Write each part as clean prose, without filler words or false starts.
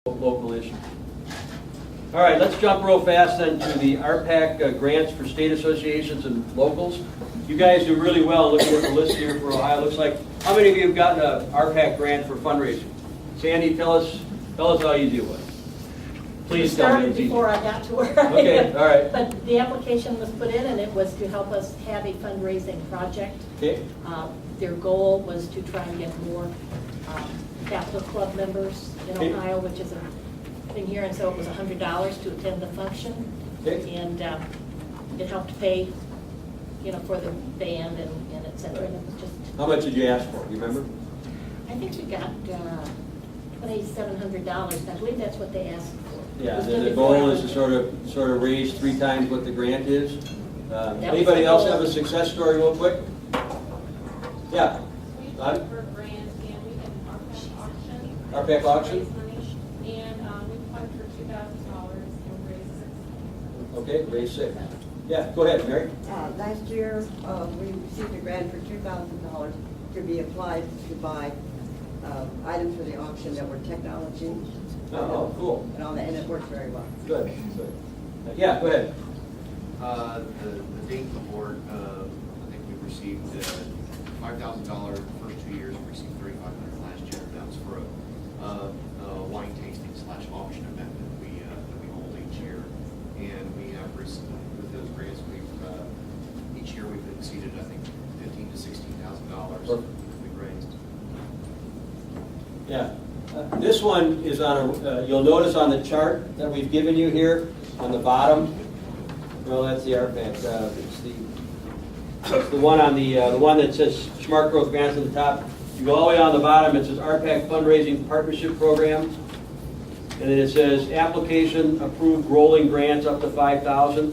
local issue. All right, let's jump real fast then to the RPAC grants for state associations and locals. You guys do really well looking at the list here for Ohio. Looks like, how many of you have gotten a RPAC grant for fundraising? Sandy, tell us how you do it. Please tell me. Started before I got to where Okay, all right. But the application was put in, and it was to help us have a fundraising project. Okay. Their goal was to try and get more Catholic Club members in Okay. Ohio, which is a thing here, and so it was $100 to attend the function. Okay. And it helped pay, for the band and et cetera. And it was just, How much did you ask for? You remember? I think we got $2,700. I believe that's what they asked for. Yeah, It was and then the before goal I is to went. sort of raise 3 times what the grant is. was Anybody the else goal. have a success story real quick? Yeah. We Huh? applied for a grant and we had an RPAC auction. RPAC auction? Raise money, and we applied for $2,000 and raised $6,000. Okay, raise 6. Yeah, go ahead, Mary. Last year, we received a grant for $2,000 to be applied to buy items for the auction that were technology. Oh, cool. And all that, and it worked very well. Good. Yeah, go ahead. The date before, I think we received $5,000 the first 2 years, we received $3,500 last year. That was for a wine tasting / auction event that we hold each year. And we have received, with those grants, each year we've exceeded, I think, $15,000 to $16,000 we've raised. Yeah. This one is on a, you'll notice on the chart that we've given you here on the bottom. Well, that's the RPAC. It's the one on the one that says Smart Growth Grants on the top. You go all the way on the bottom, it says RPAC Fundraising Partnership Program. And then it says application approved rolling grants up to $5,000.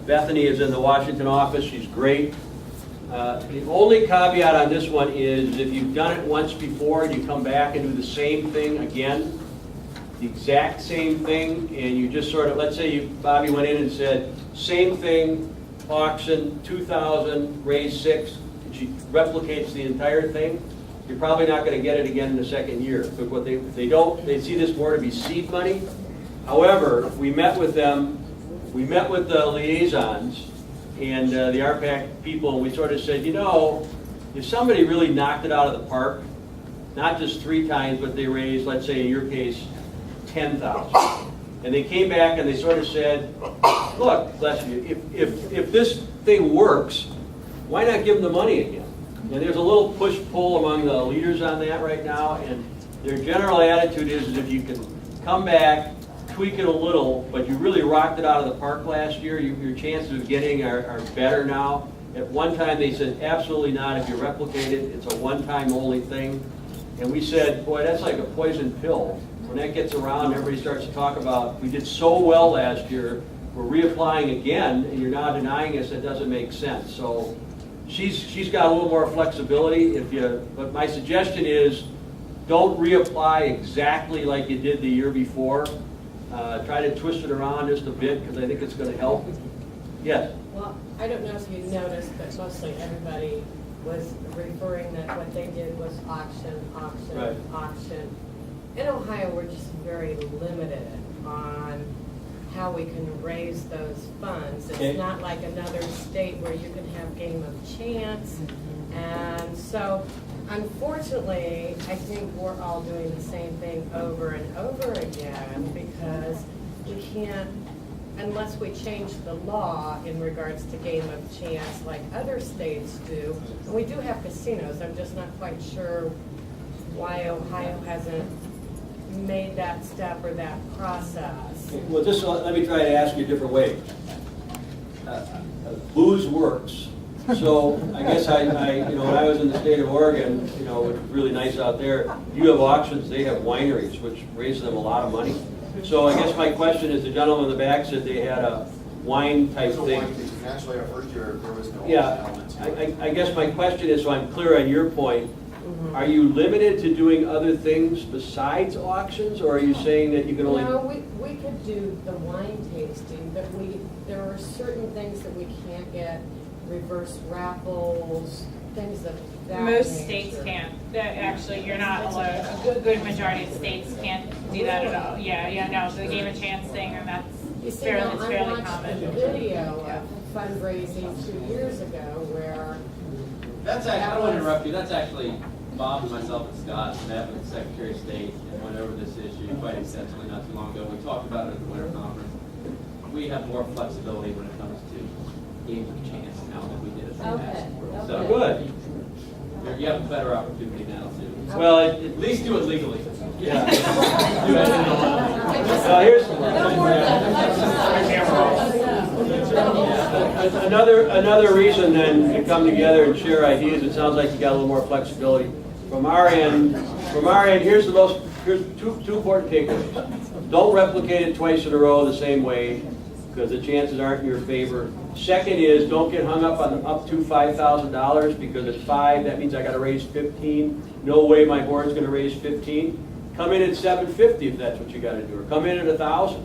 Bethany is in the Washington office. She's great. The only caveat on this one is if you've done it once before and you come back and do the same thing again, the exact same thing, and you just sort of, let's say Bobby went in and said, same thing, auction, 2,000, raise 6, and she replicates the entire thing, you're probably not going to get it again in the second year. But what if they don't, they see this more to be seed money. However, we met with them, we met with the liaisons, and the RPAC people, and we sort of said, if somebody really knocked it out of the park, not just 3 times, but they raised, let's say in your case, 10,000. And they came back and they sort of said, look, bless you, if this thing works, why not give them the money again? And there's a little push-pull among the leaders on that right now, and their general attitude is if you can come back, tweak it a little, but you really rocked it out of the park last year, your chances of getting are better now. At one time they said, absolutely not, if you replicate it, it's a one-time only thing. And we said, boy, that's like a poison pill. When that gets around, everybody starts to talk about, we did so well last year, we're reapplying again, and you're now denying us, that doesn't make sense. So she's got a little more flexibility. But my suggestion is, don't reapply exactly like you did the year before. Try to twist it around just a bit, because I think it's going to help. Yes? Well, I don't know if you noticed, but mostly everybody was referring that what they did was auction, Right. auction. In Ohio, we're just very limited on how we can raise those funds. Okay. It's not like another state where you can have game of chance. And so, unfortunately, I think we're all doing the same thing over and over again because we can't, unless we change the law in regards to game of chance like other states do. And we do have casinos. I'm just not quite sure why Ohio hasn't made that step or that process. Well, let me try to ask you a different way. Booze works. So I guess when I was in the state of Oregon, which is really nice out there, you have auctions, they have wineries, which raises them a lot of money. So I guess my question is, the gentleman in the back said they had a wine type thing. Actually, our first year, there was no Yeah, elements. I guess my question is, so I'm clear on your point, are you limited to doing other things besides auctions, or are you saying that you can only? No, we could do the wine tasting, but there are certain things that we can't get, reverse raffles, things of that Most nature. states can't. That actually, you're not allowed, a good majority of states can't do that at all. Yeah, no, the game of chance thing, and You that's see, fairly, now, it's I fairly watched common. a video of fundraising 2 years ago where That's actually, I don't want to interrupt you, that's actually Bob and myself and Scott met with the Secretary of State and went over this issue quite extensively not too long ago. We talked about it at the winter conference. We have more flexibility when it comes to games of chance now than we did at the past. So Good. you have a better opportunity now to Well, at least do it legally. yeah. Here's another reason then to come together and share ideas. It sounds like you got a little more flexibility. From our end, here's two important takeaways. Don't replicate it twice in a row the same way, because the chances aren't in your favor. Second is, don't get hung up on up to $5,000, because at 5, that means I gotta raise 15. No way my board's gonna raise 15. Come in at 750 if that's what you gotta do, or come in at 1,000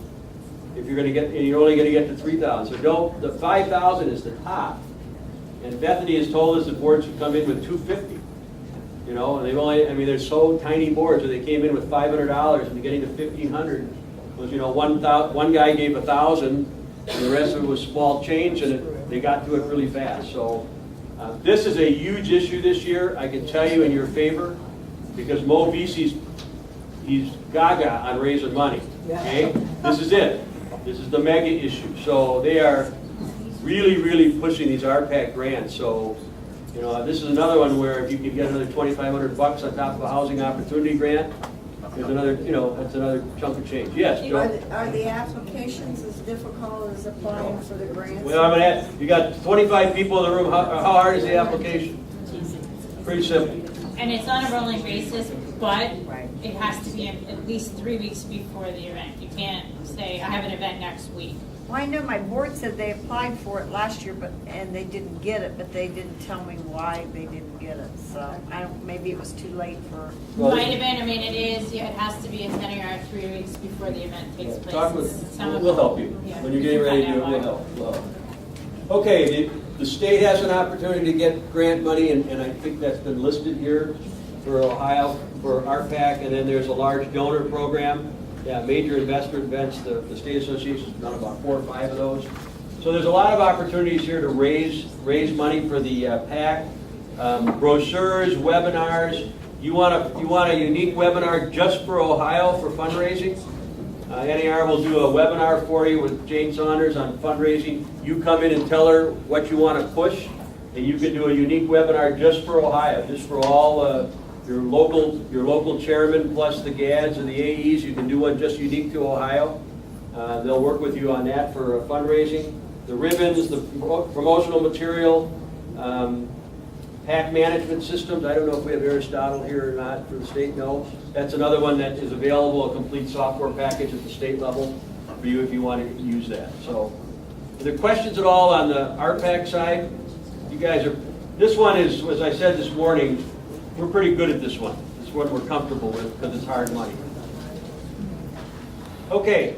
if you're gonna get, and you're only gonna get to 3,000. So don't, the 5,000 is the top. And Bethany has told us the boards should come in with 250. You know, and they've only, I mean, they're so tiny boards, so they came in with $500 and getting to 1,500 was, you know, one guy gave 1,000, and the rest of it was small change, and they got to it really fast. So this is a huge issue this year. I can tell you in your favor, because Mo Vesey's, he's gaga on raising money. Okay, this is it. This is the mega issue. So they are really, really pushing these RPAC grants. So, you know, this is another one where if you could get another $2,500 on top of a housing opportunity grant, there's another, you know, that's another chunk of change. Yes, Joe? Are the applications as difficult as applying for the grants? Well, I'm gonna ask, you got 25 people in the room, how hard is the application? Pretty simple. And it's on a rolling basis, but it has to be at least 3 weeks before the event. You can't say, I have an event next week. Well, I know my board said they applied for it last year, and they didn't get it, but they didn't tell me why they didn't get it. So I don't. Maybe it was too late for. Well, Might have been, I mean, it is, yeah, it has to be a 10 or 3 weeks before the event takes place. Talk with, Some of we'll them- help you. yeah, When you're we getting can ready to find do it, out we'll why. help. Well, okay, the state has an opportunity to get grant money, and I think that's been listed here for Ohio, for RPAC, and then there's a large donor program. Yeah, major investor events, the state association's done about 4 or 5 of those. So there's a lot of opportunities here to raise money for the PAC. Brochures, webinars. You want a unique webinar just for Ohio for fundraising? NAR will do a webinar for you with Jane Saunders on fundraising. You come in and tell her what you want to push, and you can do a unique webinar just for Ohio, just for all your local chairman plus the GADs and the AEs. You can do one just unique to Ohio. They'll work with you on that for fundraising. The ribbons, the promotional material, PAC management systems. I don't know if we have Aristotle here or not for the state. No. That's another one that is available, a complete software package at the state level for you if you want to use that. So, are there questions at all on the RPAC side? You guys are, this one is, as I said this morning, we're pretty good at this one. This one we're comfortable with because it's hard money. Okay,